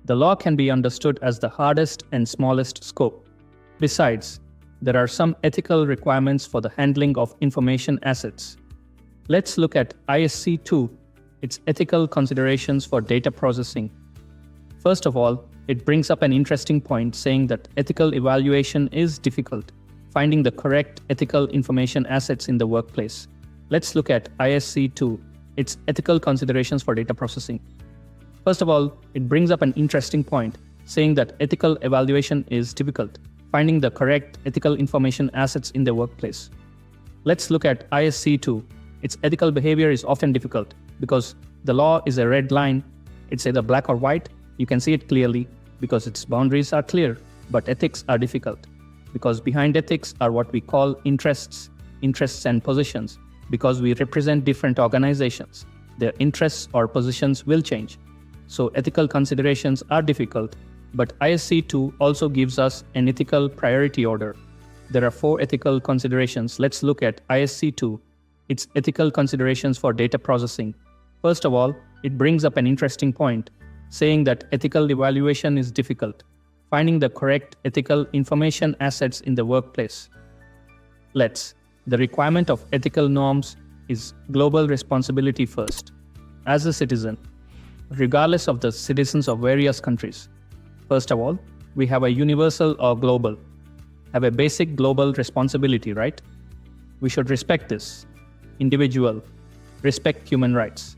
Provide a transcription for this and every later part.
The law can be understood as the hardest and smallest scope. Besides, there are some ethical requirements for the handling of information assets. Let's look at ISC², its ethical considerations for data processing. First of all, it brings up an interesting point saying that ethical evaluation is difficult, finding the correct ethical information assets in the workplace. Let's look at ISC², its ethical considerations for data processing. First of all, it brings up an interesting point saying that ethical evaluation is difficult, finding the correct ethical information assets in the workplace. Let's look at ISC². Its ethical behavior is often difficult because the law is a red line. It's either black or white. You can see it clearly because its boundaries are clear, but ethics are difficult because behind ethics are what we call interests and positions. Because we represent different organizations, their interests or positions will change. So ethical considerations are difficult, but ISC² also gives us an ethical priority order. There are 4 ethical considerations. Let's look at ISC², its ethical considerations for data processing. First of all, it brings up an interesting point, saying that ethical evaluation is difficult, finding the correct ethical information assets in the workplace. The requirement of ethical norms is global responsibility first. As a citizen, regardless of the citizens of various countries, first of all, we have a universal or global, have a basic global responsibility, right? We should respect this. Individual, respect human rights.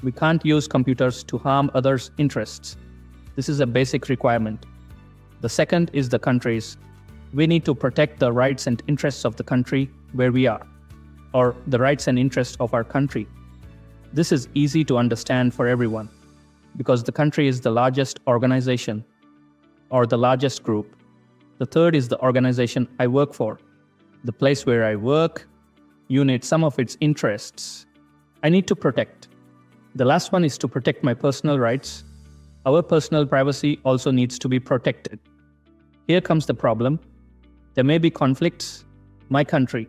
We can't use computers to harm others' interests. This is a basic requirement. The second is the countries. We need to protect the rights and interests of the country where we are, or the rights and interests of our country. This is easy to understand for everyone, because the country is the largest organization, or the largest group. The third is the organization I work for, the place where I work, unit some of its interests. I need to protect. The last one is to protect my personal rights. Our personal privacy also needs to be protected. Here comes the problem. There may be conflicts. My country.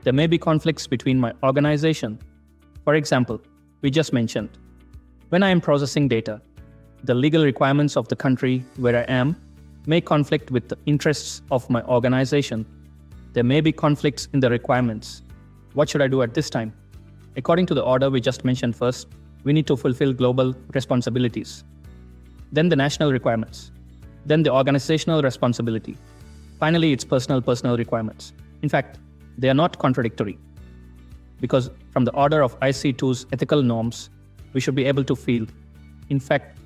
There may be conflicts between my organization. For example, we just mentioned, when I am processing data, the legal requirements of the country where I am may conflict with the interests of my organization. There may be conflicts in the requirements. What should I do at this time? According to the order we just mentioned first, we need to fulfill global responsibilities. Then the national requirements. Then the organizational responsibility. Finally, it's personal requirements. In fact, they are not contradictory. Because from the order of ISC²'s ethical norms, we should be able to feel, in fact,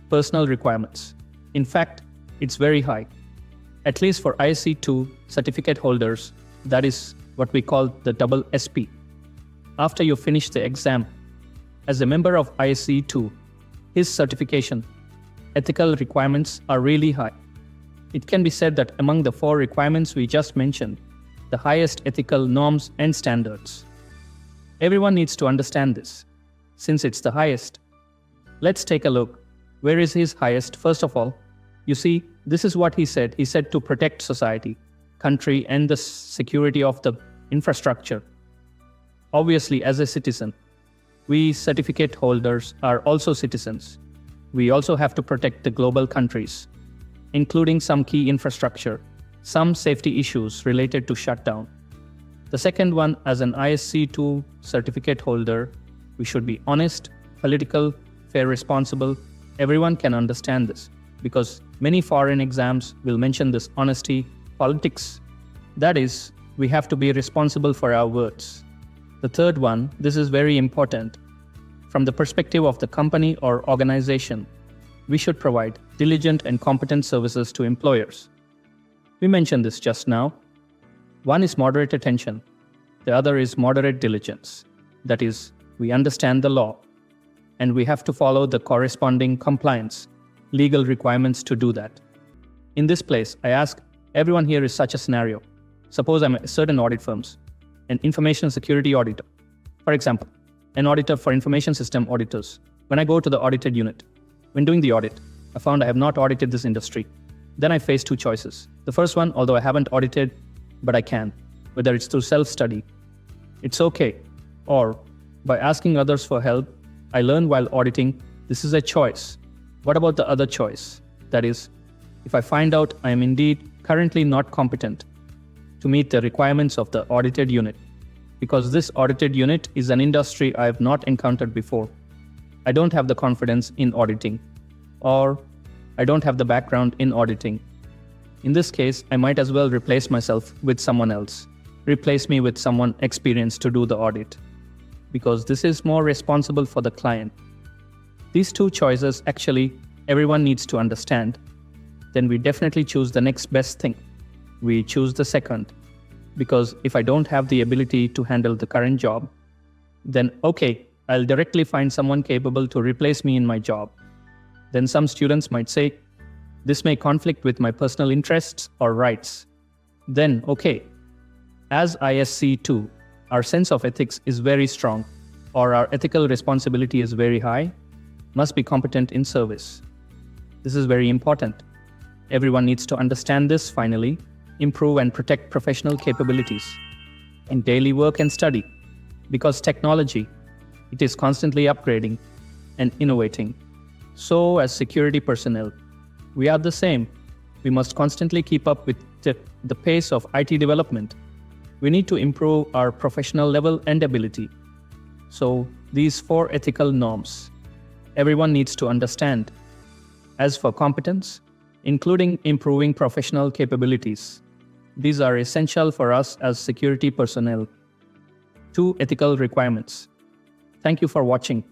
personal requirements. In fact, it's very high. At least for ISC² certificate holders, that is what we call the CISSP. After you finish the exam, as a member of ISC², his certification, ethical requirements are really high. It can be said that among the 4 requirements we just mentioned, the highest ethical norms and standards. Everyone needs to understand this, since it's the highest. Let's take a look. Where is his highest? First of all, you see, this is what he said. He said to protect society, country, and the security of the infrastructure. Obviously, as a citizen, we certificate holders are also citizens. We also have to protect the global countries, including some key infrastructure, some safety issues related to shutdown. The second one, as an ISC² certificate holder, we should be honest, political, fair, responsible. Everyone can understand this because many foreign exams will mention this honesty, politics. That is, we have to be responsible for our words. The third one, this is very important. From the perspective of the company or organization, we should provide diligent and competent services to employers. We mentioned this just now. One is moderate attention. The other is moderate diligence. That is, we understand the law, and we have to follow the corresponding compliance, legal requirements to do that. In this place, I ask, everyone here is such a scenario. Suppose I'm a certain audit firms, an information security auditor. For example, an auditor for information system auditors. When I go to the audited unit, when doing the audit, I found I have not audited this industry. Then I face 2 choices. The first one, although I haven't audited, but I can, whether it's through self-study, it's okay. Or by asking others for help, I learn while auditing. This is a choice. What about the other choice? That is, if I find out I am indeed currently not competent to meet the requirements of the audited unit, because this audited unit is an industry I have not encountered before. I don't have the confidence in auditing, or I don't have the background in auditing. In this case, I might as well replace myself with someone else. Replace me with someone experienced to do the audit, because this is more responsible for the client. These two choices actually everyone needs to understand. Then we definitely choose the next best thing. We choose the second, because if I don't have the ability to handle the current job, then okay, I'll directly find someone capable to replace me in my job. Then some students might say, this may conflict with my personal interests or rights. Then okay, as ISC², our sense of ethics is very strong, or our ethical responsibility is very high, must be competent in service. This is very important. Everyone needs to understand this finally, improve and protect professional capabilities in daily work and study, because technology, it is constantly upgrading and innovating. So as security personnel, we are the same. We must constantly keep up with the pace of IT development. We need to improve our professional level and ability. So these 4 ethical norms, everyone needs to understand. As for competence, including improving professional capabilities, these are essential for us as security personnel. 2 ethical requirements. Thank you for watching.